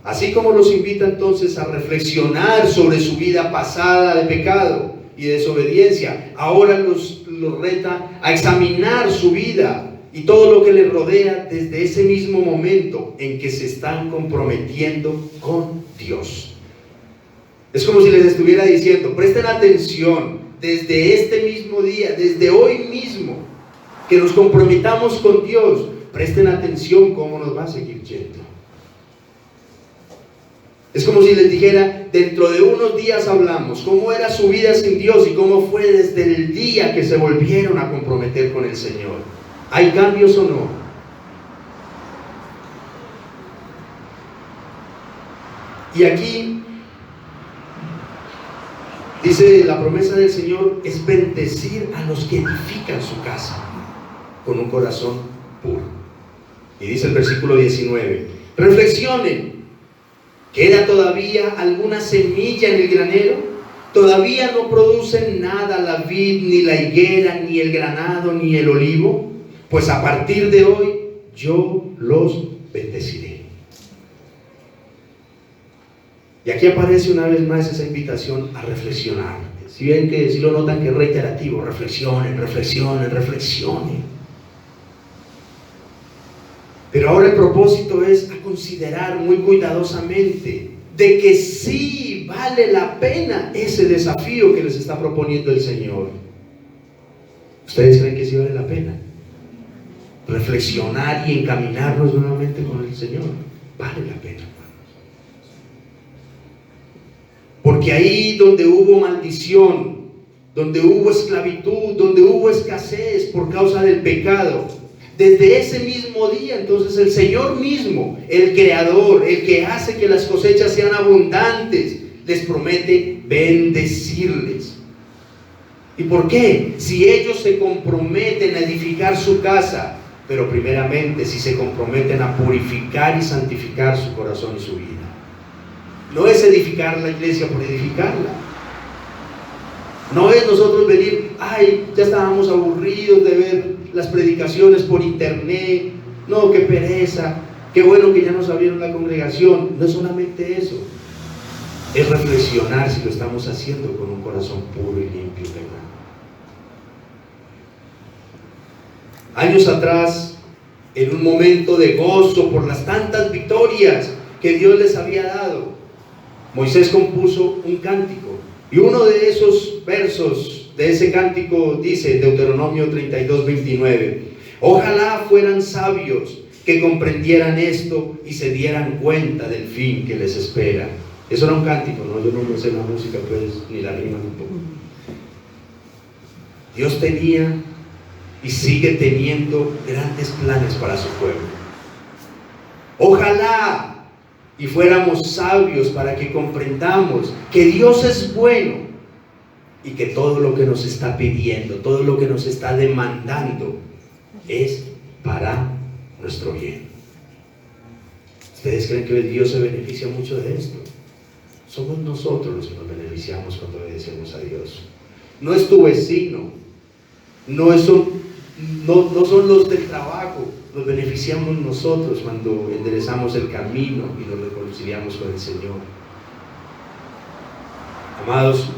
Así como los invita entonces a reflexionar sobre su vida pasada de pecado y desobediencia, ahora los reta a examinar su vida y todo lo que les rodea desde ese mismo momento en que se están comprometiendo con Dios. Es como si les estuviera diciendo, presten atención desde este mismo día, desde hoy mismo, que nos comprometamos con Dios. Presten atención cómo nos va a seguir yendo. Es como si les dijera, dentro de unos días hablamos cómo era su vida sin Dios y cómo fue desde el día que se volvieron a comprometer con el Señor. ¿Hay cambios o no? Y aquí dice, la promesa del Señor es bendecir a los que edifican su casa con un corazón puro. Y dice el versículo 19, reflexionen. ¿Queda todavía alguna semilla en el granero? ¿Todavía no producen nada la vid, ni la higuera, ni el granado, ni el olivo? Pues a partir de hoy yo los bendeciré. Y aquí aparece una vez más esa invitación a reflexionar. Si ven que, si lo notan que es reiterativo, reflexionen, reflexionen, reflexionen. Pero ahora el propósito es a considerar muy cuidadosamente de que sí vale la pena ese desafío que les está proponiendo el Señor. ¿Ustedes creen que sí vale la pena? Reflexionar y encaminarnos nuevamente con el Señor. Vale la pena, hermanos. Porque ahí donde hubo maldición, donde hubo esclavitud, donde hubo escasez por causa del pecado, desde ese mismo día, entonces el Señor mismo, el Creador, el que hace que las cosechas sean abundantes, les promete bendecirles. ¿Y por qué? Si ellos se comprometen a edificar su casa, pero primeramente si se comprometen a purificar y santificar su corazón y su vida. No es edificar la iglesia por edificarla. No es nosotros venir, ay, ya estábamos aburridos de ver las predicaciones por internet, no, qué pereza, qué bueno que ya nos abrieron la congregación. No es solamente eso, es reflexionar si lo estamos haciendo con un corazón puro y limpio, ¿verdad? Años atrás, en un momento de gozo por las tantas victorias que Dios les había dado, Moisés compuso un cántico, y uno de esos versos de ese cántico dice, Deuteronomio 32:29, ojalá fueran sabios que comprendieran esto y se dieran cuenta del fin que les espera. Eso era un cántico, ¿no? Yo no me sé la música, pues, ni la rima tampoco. Dios tenía y sigue teniendo grandes planes para su pueblo. Ojalá y fuéramos sabios para que comprendamos que Dios es bueno y que todo lo que nos está pidiendo, todo lo que nos está demandando es para nuestro bien. ¿Ustedes creen que Dios se beneficia mucho de esto? Somos nosotros los que nos beneficiamos cuando obedecemos a Dios. No es tu vecino, no son los del trabajo. Nos beneficiamos nosotros cuando enderezamos el camino y nos reconciliamos con el Señor. Amados,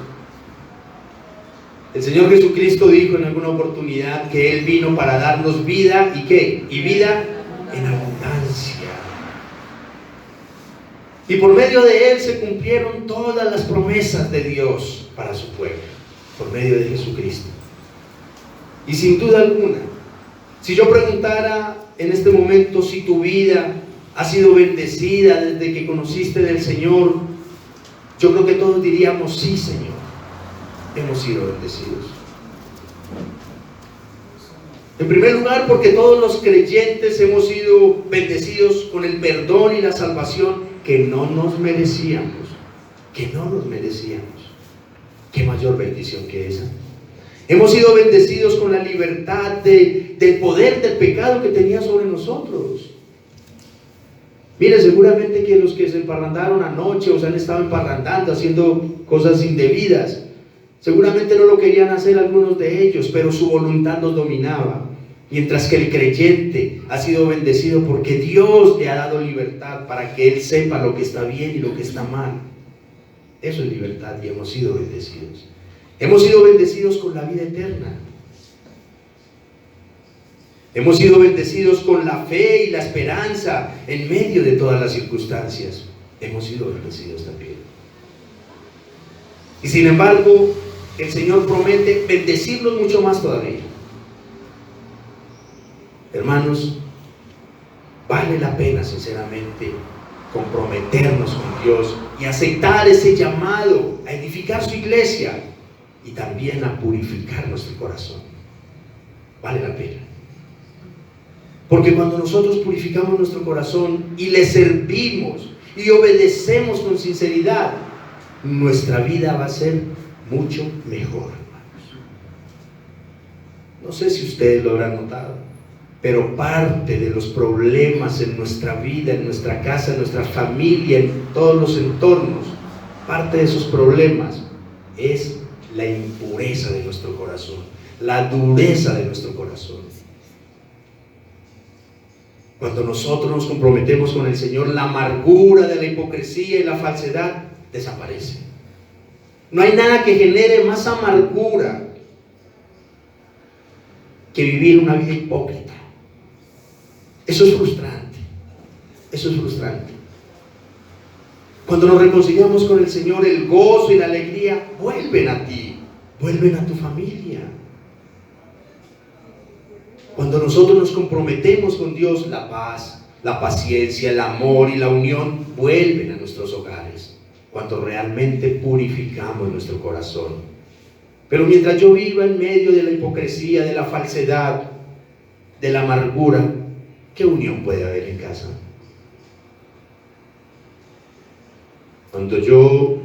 el Señor Jesucristo dijo en alguna oportunidad que Él vino para darnos vida, ¿y qué? Y vida en abundancia. Y por medio de Él se cumplieron todas las promesas de Dios para su pueblo, por medio de Jesucristo. Y sin duda alguna, si yo preguntara en este momento si tu vida ha sido bendecida desde que conociste del Señor, yo creo que todos diríamos, sí, Señor, hemos sido bendecidos. En primer lugar, porque todos los creyentes hemos sido bendecidos con el perdón y la salvación que no nos merecíamos. ¿Qué mayor bendición que esa? Hemos sido bendecidos con la libertad del poder del pecado que tenía sobre nosotros. Mire, seguramente que los que se emparrandaron anoche o se han estado emparrandando haciendo cosas indebidas, seguramente no lo querían hacer algunos de ellos, pero su voluntad los dominaba. Mientras que el creyente ha sido bendecido porque Dios le ha dado libertad para que él sepa lo que está bien y lo que está mal. Eso es libertad y hemos sido bendecidos. Hemos sido bendecidos con la vida eterna. Hemos sido bendecidos con la fe y la esperanza en medio de todas las circunstancias. Hemos sido bendecidos también. Y sin embargo, el Señor promete bendecirnos mucho más todavía. Hermanos, vale la pena sinceramente comprometernos con Dios. Dios y aceptar ese llamado a edificar su iglesia y también a purificar nuestro corazón. Vale la pena. Porque cuando nosotros purificamos nuestro corazón y le servimos y obedecemos con sinceridad, nuestra vida va a ser mucho mejor. No sé si ustedes lo habrán notado, pero parte de los problemas en nuestra vida, en nuestra casa, en nuestra familia, en todos los entornos, parte de esos problemas es la impureza de nuestro corazón, la dureza de nuestro corazón. Cuando nosotros nos comprometemos con el Señor, la amargura de la hipocresía y la falsedad desaparece. No hay nada que genere más amargura que vivir una vida hipócrita. Eso es frustrante. Eso es frustrante. Cuando nos reconciliamos con el Señor, el gozo y la alegría vuelven a ti, vuelven a tu familia. Cuando nosotros nos comprometemos con Dios, la paz, la paciencia, el amor y la unión vuelven a nuestros hogares, cuando realmente purificamos nuestro corazón. Pero mientras yo viva en medio de la hipocresía, de la falsedad, de la amargura, ¿qué unión puede haber en casa? Cuando yo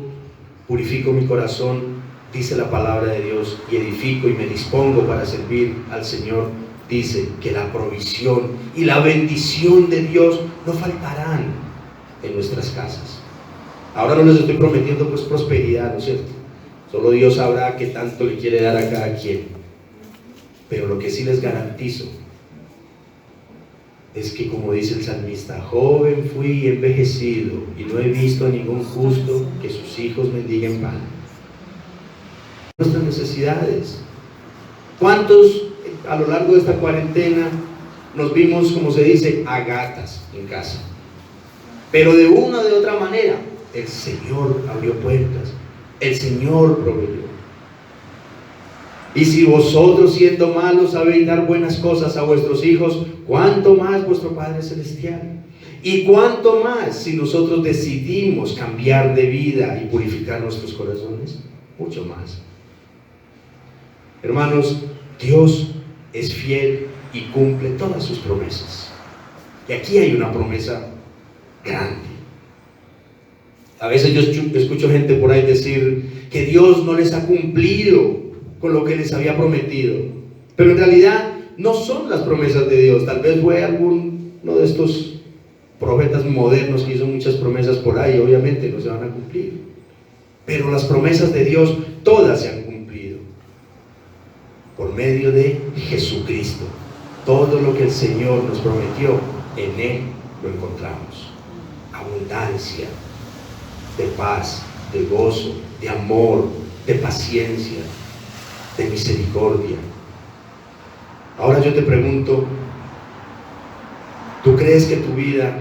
purifico mi corazón, dice la palabra de Dios, y edifico y me dispongo para servir al Señor, dice que la provisión y la bendición de Dios no faltarán en nuestras casas. Ahora no les estoy prometiendo pues prosperidad, ¿no es cierto? Solo Dios sabrá qué tanto le quiere dar a cada quien. Pero lo que sí les garantizo es que, como dice el salmista, joven fui y envejecido, y no he visto a ningún justo que sus hijos mendiguen pan. Nuestras necesidades. ¿Cuántos a lo largo de esta cuarentena nos vimos, como se dice, a gatas en casa? Pero de una o de otra manera, el Señor abrió puertas, el Señor proveyó. Y si vosotros, siendo malos, sabéis dar buenas cosas a vuestros hijos, ¿cuánto más vuestro Padre Celestial? Y cuánto más si nosotros decidimos cambiar de vida y purificar nuestros corazones, mucho más. Hermanos, Dios es fiel y cumple todas sus promesas. Y aquí hay una promesa grande. A veces yo escucho gente por ahí decir que Dios no les ha cumplido con lo que les había prometido, pero en realidad no son las promesas de Dios. Tal vez fue alguno de estos profetas modernos que hizo muchas promesas por ahí, obviamente no se van a cumplir, pero las promesas de Dios todas se han cumplido por medio de Jesucristo. Todo lo que el Señor nos prometió, en Él lo encontramos. Abundancia de paz, de gozo, de amor, de paciencia, de misericordia. Ahora yo te pregunto, ¿tú crees que tu vida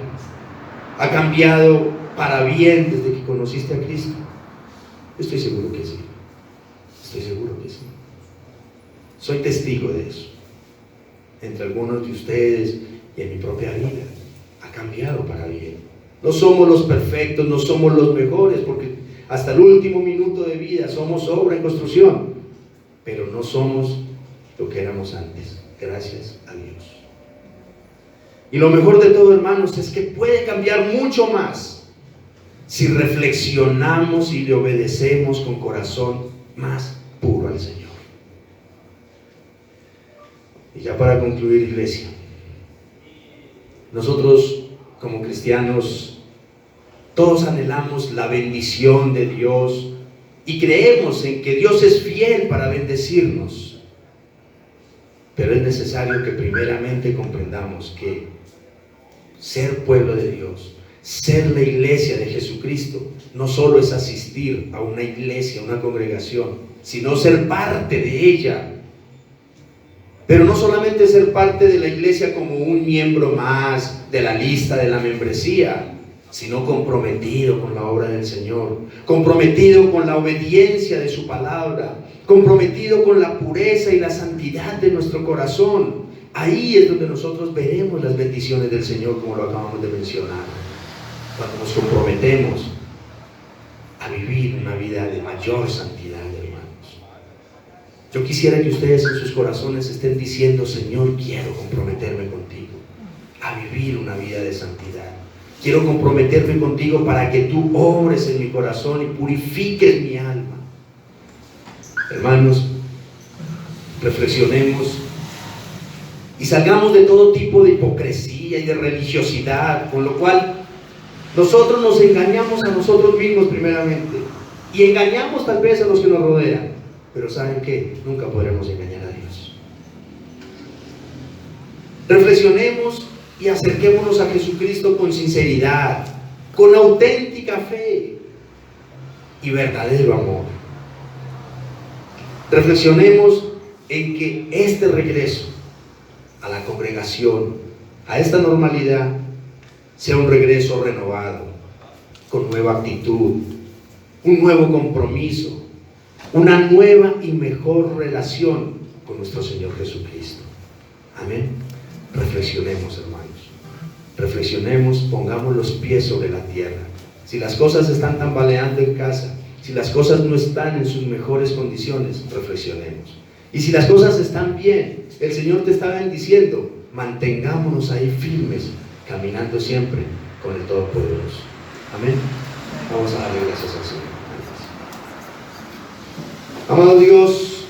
ha cambiado para bien desde que conociste a Cristo? Estoy seguro que sí. Estoy seguro que sí. Soy testigo de eso. Entre algunos de ustedes y en mi propia vida ha cambiado para bien. No somos los perfectos, no somos los mejores, porque hasta el último minuto de vida somos obra en construcción, pero no somos lo que éramos antes, gracias a Dios. Y lo mejor de todo, hermanos, es que puede cambiar mucho más si reflexionamos y le obedecemos con corazón más puro al Señor. Y ya para concluir, iglesia, nosotros como cristianos todos anhelamos la bendición de Dios y creemos en que Dios es fiel para bendecirnos, pero es necesario que primeramente comprendamos que ser pueblo de Dios, ser la iglesia de Jesucristo, no solo es asistir a una iglesia, a una congregación, sino ser parte de ella. Pero no solamente ser parte de la iglesia como un miembro más de la lista de la membresía, sino comprometido con la obra del Señor, comprometido con la obediencia de su palabra, comprometido con la pureza y la santidad de nuestro corazón. Ahí es donde nosotros veremos las bendiciones del Señor, como lo acabamos de mencionar. Cuando nos comprometemos a vivir una vida de mayor santidad, hermanos. Yo quisiera que ustedes en sus corazones estén diciendo: Señor, quiero comprometerme contigo a vivir una vida de santidad. Quiero comprometerme contigo para que tú obres en mi corazón y purifiques mi alma. Hermanos, reflexionemos y salgamos de todo tipo de hipocresía y de religiosidad, con lo cual nosotros nos engañamos a nosotros mismos primeramente y engañamos tal vez a los que nos rodean, pero ¿saben qué? Nunca podremos engañar a Dios. Reflexionemos y acerquémonos a Jesucristo con sinceridad, con auténtica fe y verdadero amor. Reflexionemos en que este regreso a la congregación, a esta normalidad, sea un regreso renovado, con nueva actitud, un nuevo compromiso, una nueva y mejor relación con nuestro Señor Jesucristo. Amén. Reflexionemos, hermanos. Reflexionemos, pongamos los pies sobre la tierra. Si las cosas están tambaleando en casa, si las cosas no están en sus mejores condiciones, reflexionemos. Y si las cosas están bien, el Señor te está bendiciendo, mantengámonos ahí firmes, caminando siempre con el Todopoderoso. Amén. Vamos a darle gracias al Señor. Amado Dios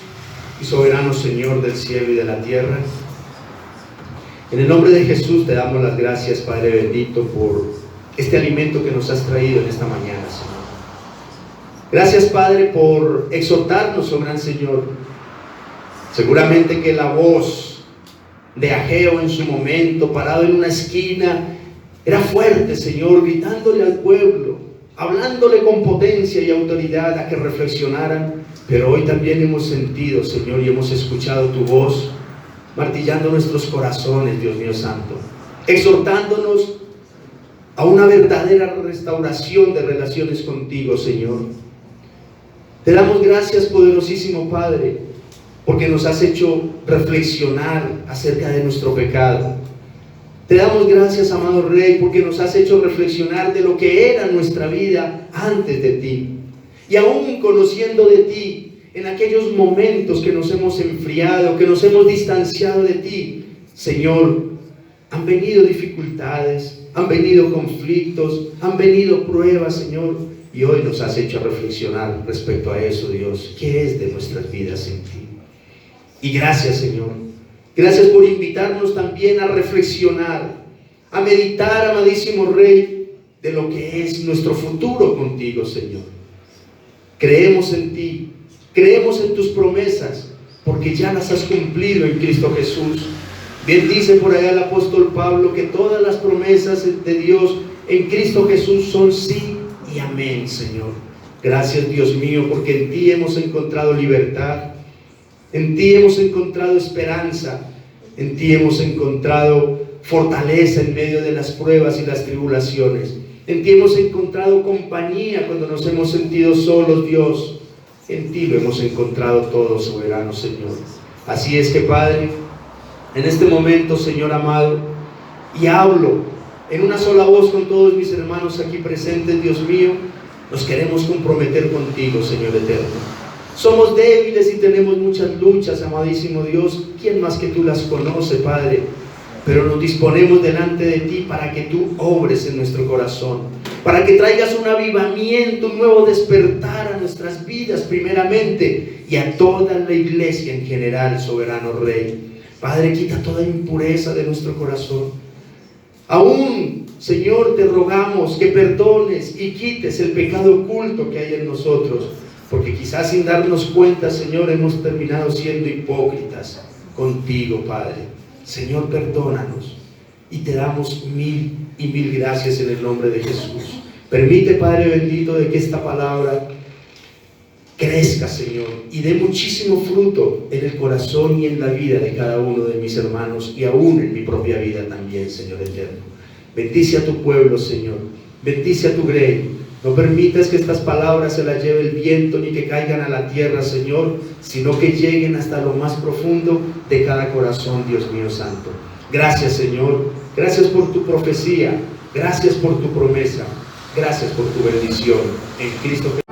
y soberano Señor del cielo y de la tierra, en el nombre de Jesús te damos las gracias, Padre bendito, por este alimento que nos has traído en esta mañana, Señor. Gracias, Padre, por exhortarnos, oh gran Señor. Seguramente que la voz de Ageo en su momento, parado en una esquina, era fuerte, Señor, gritándole al pueblo, hablándole con potencia y autoridad a que reflexionaran. Pero hoy también hemos sentido, Señor, y hemos escuchado tu voz martillando nuestros corazones, Dios mío santo, exhortándonos a una verdadera restauración de relaciones contigo, Señor. Te damos gracias, poderosísimo Padre, porque nos has hecho reflexionar acerca de nuestro pecado. Te damos gracias, amado Rey, porque nos has hecho reflexionar de lo que era nuestra vida antes de ti. Y aún conociendo de ti, en aquellos momentos que nos hemos enfriado, que nos hemos distanciado de ti, Señor, han venido dificultades, han venido conflictos, han venido pruebas, Señor, y hoy nos has hecho reflexionar respecto a eso, Dios. ¿Qué es de nuestras vidas en ti? Y gracias, Señor. Gracias por invitarnos también a reflexionar, a meditar, amadísimo Rey, de lo que es nuestro futuro contigo, Señor. Creemos en ti, creemos en tus promesas, porque ya las has cumplido en Cristo Jesús. Bien dice por allá el apóstol Pablo que todas las promesas de Dios en Cristo Jesús son sí y amén, Señor. Gracias, Dios mío, porque en ti hemos encontrado libertad, en ti hemos encontrado esperanza, en ti hemos encontrado fortaleza en medio de las pruebas y las tribulaciones. En ti hemos encontrado compañía cuando nos hemos sentido solos, Dios. En ti lo hemos encontrado todo, soberano Señor. Así es que, Padre, en este momento, Señor amado, y hablo en una sola voz con todos mis hermanos aquí presentes, Dios mío, nos queremos comprometer contigo, Señor eterno. Somos débiles y tenemos muchas luchas, amadísimo Dios. ¿Quién más que tú las conoce, Padre? Pero nos disponemos delante de ti para que tú obres en nuestro corazón, para que traigas un avivamiento, un nuevo despertar a nuestras vidas primeramente y a toda la iglesia en general, soberano Rey. Padre, quita toda impureza de nuestro corazón. Aún, Señor, te rogamos que perdones y quites el pecado oculto que hay en nosotros, porque quizás sin darnos cuenta, Señor, hemos terminado siendo hipócritas contigo, Padre. Señor, perdónanos y te damos mil y mil gracias en el nombre de Jesús. Permite, Padre bendito, de que esta palabra crezca, Señor, y dé muchísimo fruto en el corazón y en la vida de cada uno de mis hermanos y aún en mi propia vida también, Señor eterno. Bendice a tu pueblo, Señor. Bendice a tu grey. No permitas que estas palabras se las lleve el viento ni que caigan a la tierra, Señor, sino que lleguen hasta lo más profundo de cada corazón, Dios mío santo. Gracias, Señor. Gracias por tu profecía. Gracias por tu promesa. Gracias por tu bendición. En Cristo Jesús.